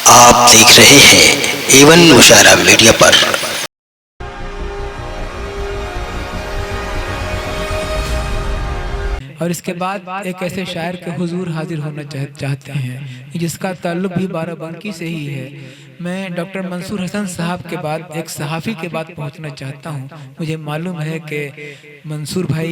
आप देख रहे हैं एवन मुशायरा मीडिया पर। और इसके बाद एक ऐसे शायर के हुजूर हाजिर होना चाहते हैं जिसका ताल्लुक भी बाराबंकी से ही है। मैं डॉक्टर मंसूर हसन साहब के बाद एक सहाफ़ी के बाद पहुंचना चाहता हूं। मुझे मालूम है कि मंसूर भाई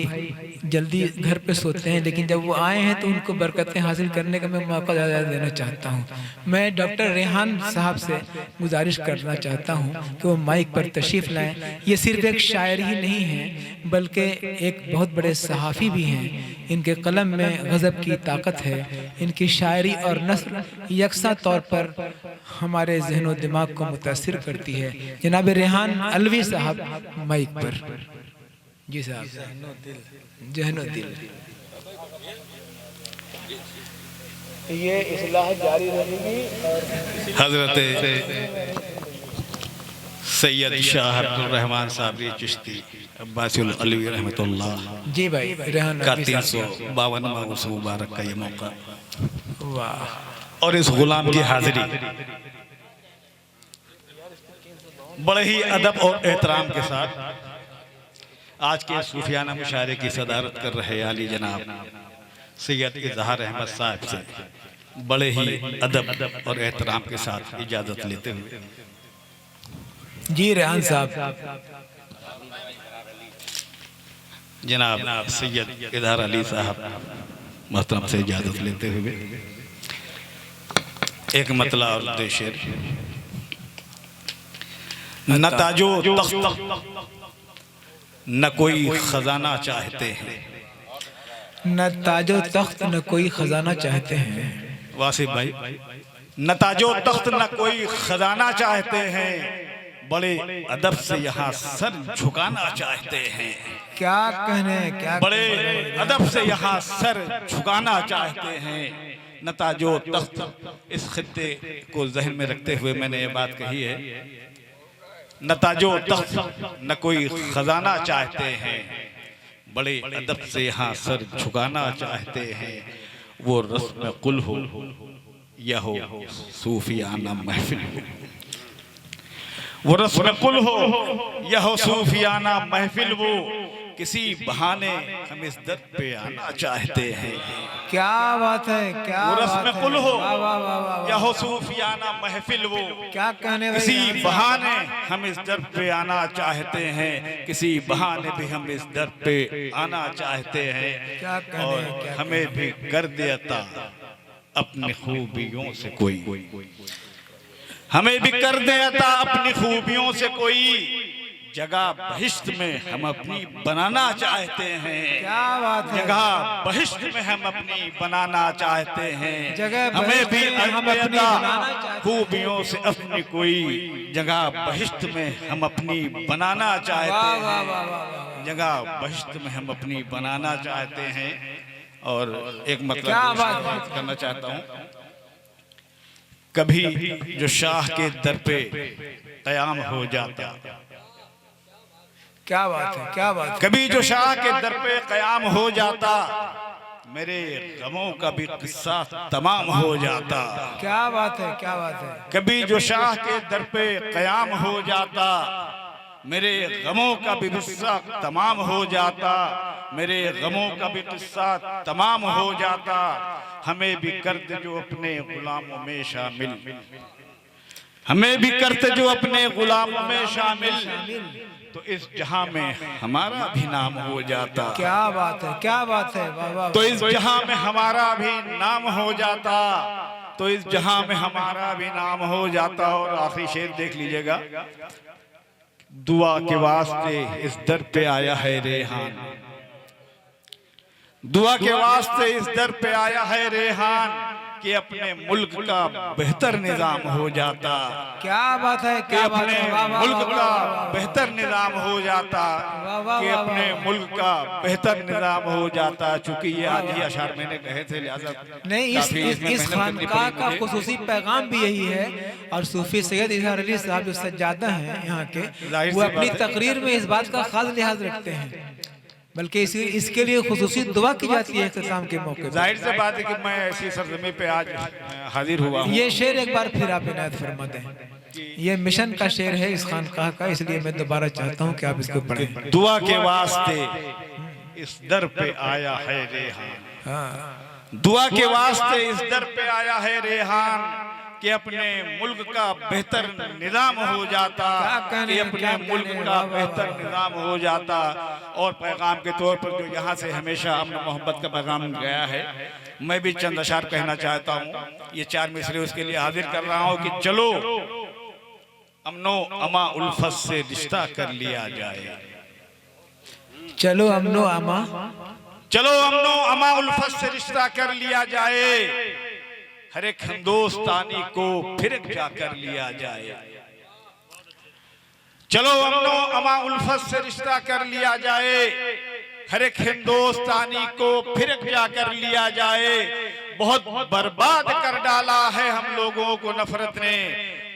जल्दी घर पे सोते हैं, लेकिन जब वो आए हैं तो उनको बरकतें हासिल करने का मैं मौका ज़्यादा देना चाहता हूं। मैं डॉक्टर रेहान साहब से गुजारिश करना चाहता हूं कि वो माइक पर तशरीफ़ लाएँ। ये सिर्फ एक शायर ही नहीं है बल्कि एक बहुत बड़े सहाफ़ी भी हैं। इनके कलम में गज़ब की ताकत है। इनकी शायरी और नस्र यकसा तौर पर हमारे ज़हन दिमाग को मुतासिर करती है। जनाब रेहान अलवी साहब माइक पर। जी साहब। जहनो दिल ये इस्लाह जारी रहेगी। हजरत सैयद शाह अब्दुल रहमान साबरी चिश्ती अब्बासी अलवी रहमतुल्लाह जी भाई रेहान का 352वां उस मुबारक का ये मौका, वाह। और इस गुलाम की हाजिरी बड़े ही अदब और एहतराम के साथ आज के सूफियाना मुशायरे की सदारत कर रहे आली जनाब सैयद इजहार अहमद साहब से बड़े ही अदब और एहतराम के साथ इजाजत लेते हुए जी रेहान साहब जनाब सैयद इजहार अली साहब मोहतरम से इजाजत लेते हुए एक मतला और दो शेर। न ताजो तख्त न कोई खजाना चाहते हैं, न ताजो तख्त न कोई खजाना चाहते हैं। वासिफ भाई, न ताजो तख्त न कोई खजाना चाहते हैं, बड़े अदब से यहाँ सर झुकाना चाहते हैं। क्या कहने, क्या बड़े अदब से यहाँ सर झुकाना चाहते हैं। न ताजो तख्त, इस खित्ते को जहन में रखते हुए मैंने ये बात कही है। न ताजो तख्त न कोई खजाना चाहते हैं, बड़े अदब से यहाँ सर झुकाना चाहते हैं। वो रस्म कुल हो या हो सूफियाना महफिल हो, वो रस्म कुल हो या हो सूफियाना महफिल, वो किसी बहाने हम इस दर पे आना चाहते हैं। क्या बात है, क्या वो रस्म बात है। कुल हो वाह, वाह, वाह, वाह, या हो सूफियाना महफिल, वो क्या कहने भाई किसी रेहान साहब। बहाने हम इस दर पे आना चाहते हैं। किसी बहाने भी हम इस दर पे आना चाहते हैं। क्या कहने, और क्या हमें भी कर देता अपनी खूबियों से कोई, हमें भी कर देता अपनी खूबियों से कोई, जगह बहिश्त में हम अपनी बनाना चाहते हैं। क्या बात है। जगह बहिश्त में हम अपनी बनाना चाहते हैं। जगह हमें भी बहिश्त में हम अपनी बनाना चाहते हैं। खूबियों से अपनी कोई, जगह बहिश्त में हम अपनी बनाना चाहते वाह, वाह, वाह, हैं। वाह, वाह। जगह बहिश्त में हम अपनी बनाना चाहते हैं। और एक क्या मतलब बात है। करना चाहता हूँ, कभी जो शाह के दर पे कयाम हो जाता, क्या बात है, क्या बात है। कभी जो शाह के दर पे कयाम हो जाता, मेरे गमों का भी किस्सा तमाम हो जाता। क्या बात है, क्या बात है। कभी जो शाह के दर पे कयाम हो जाता, मेरे गमों का भी किस्सा तमाम हो जाता। मेरे गमों का भी किस्सा तमाम हो जाता। हमें भी करते जो अपने गुलामों में शामिल, हमें भी करते जो अपने गुलामों में शामिल, तो इस जहां में हमारा भी नाम हो जाता। क्या बात है, क्या बात है। वाह, वाह। तो इस जहां में हमारा भी नाम हो जाता, तो इस जहां में हमारा भी नाम हो जाता। और आखिरी शेर देख लीजिएगा, दुआ के वास्ते इस दर पे आया है रेहान, दुआ के वास्ते इस दर पे आया है रेहान, कि अपने मुल्क का बेहतर निजाम हो जाता। क्या बात है, कि क्या बात अपने है। वाह, वाह, मुल्क वाह, का वाह, वाह, वाह। बेहतर निजाम हो जाता, वाह, वाह, कि वाह, अपने वाह। मुल्क का बेहतर निजाम हो जाता। चूंकि ये आधी अशार मैंने कहे थे, लिहाजा नहीं, काफी इसमें इस मेहनत करनी खानकाह पड़ी का मुझे। खुसूसी पैगाम भी यही है। और सूफी सैयद इजहार अली साहब जो सज्जादा हैं यहाँ के, जाहिर वो सी अपनी बात है। तकरीर में इस बात का खास लिहाज रखते हैं बल्कि इसके लिए खुसूसी दुआ की जाती है इख्तिताम के मौके पर। जाहिर सी बात है कि मैं ऐसी सरजमी पे आज हाजिर हुआ हूँ। ये शेर एक बार फिर आप इनायत फरमा दें। ये मिशन का शेर है इस खानकाह का, इसलिए मैं दोबारा चाहता हूँ कि आप इसको पढ़ें। दुआ के वास्ते इस दर पे आया है रेहान, दुआ के वास्ते इस दर पे आया है रेहान, कि अपने मुल्क का बेहतर निज़ाम हो जाता, कि अपने मुल्क का बेहतर निज़ाम हो जाता। और पैगाम के तौर पर जो यहाँ से हमेशा अमन मोहब्बत का पैगाम गया है, मैं भी चंद अशार कहना चाहता हूँ। ये 4 मिसरे उसके लिए हाजिर कर रहा हूँ कि चलो अमनो अमा उल्फत से रिश्ता कर लिया जाए, चलो अमनो अमा, चलो अमनो अमा उल्फत से रिश्ता कर लिया जाए, हर एक हिंदुस्तानी को फिर जा कर लिया जाए। चलो अमनो अमा उल्फत से रिश्ता कर लिया जाए, हर एक हिंदुस्तानी को फिर जा कर लिया जाए। बहुत बर्बाद कर डाला है हम लोगों को नफरत ने,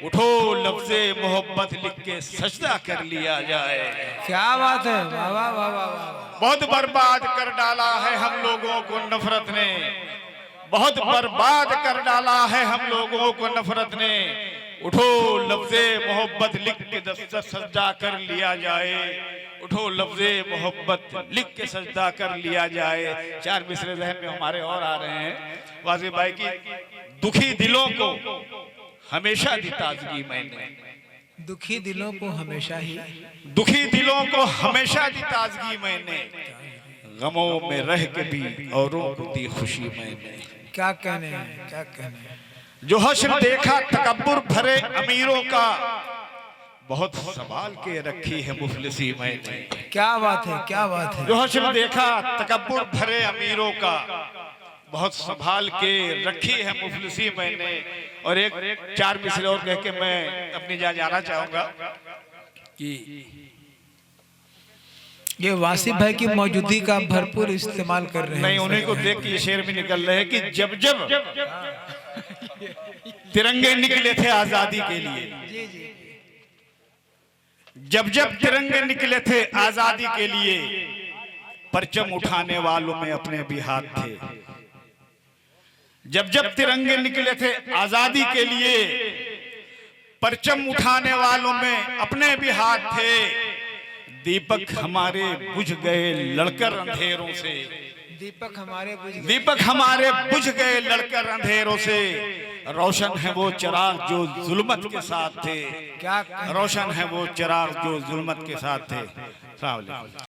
उठो लफ्ज़े मोहब्बत लिख के सजदा कर लिया जाए। क्या बात है, वाह वाह वाह वाह। बहुत बर्बाद कर डाला है हम लोगों को नफरत ने, बहुत बर्बाद कर डाला है हम लोगों को नफरत ने, उठो लफ्ज़े मोहब्बत लिख के दस्तक सजदा कर लिया जाए, उठो लफ्ज़े मोहब्बत लिख के सजदा कर लिया जाए। 4 मिसरे ज़हन में हमारे और आ रहे हैं। वाज़े भाई की दुखी दिलों को हमेशा दी ताजगी मैंने, दुखी दिलों को हमेशा ही, दुखी दिलों को हमेशा दी ताजगी मैंने, गमों में रह के भी औरों को दी खुशी मैंने। क्या कहने हैं, क्या कहने हैं। जो हश्र देखा तकब्बुर भरे अमीरों का, बहुत संभाल के रखी है मुफलिसी मैंने। क्या बात है, क्या बात है। जो हश्र देखा तकब्बुर भरे अमीरों का, बहुत संभाल के रखी है मुफलिसी मैंने। और एक 4 मिसरे और कह के मैं अपनी जाना चाहूंगा कि ये वासिफ भाई की मौजूदगी का भरपूर इस्तेमाल कर रहे हैं। नहीं, उन्हीं को देख के ये शेर भी निकल रहे हैं कि जब जब तिरंगे निकले थे आजादी के लिए, जब जब तिरंगे निकले थे आजादी के लिए, परचम उठाने वालों में अपने भी हाथ थे। जब जब तिरंगे निकले थे आजादी के लिए, परचम उठाने वालों में अपने भी हाथ थे। दीपक हमारे बुझ गए लड़कर अंधेरों से, दीपक हमारे बुझ गए लड़कर अंधेरों से। रोशन है वो चिराग जो जुल्मत के साथ थे, क्या रोशन है वो चिराग जो जुल्मत के साथ थे।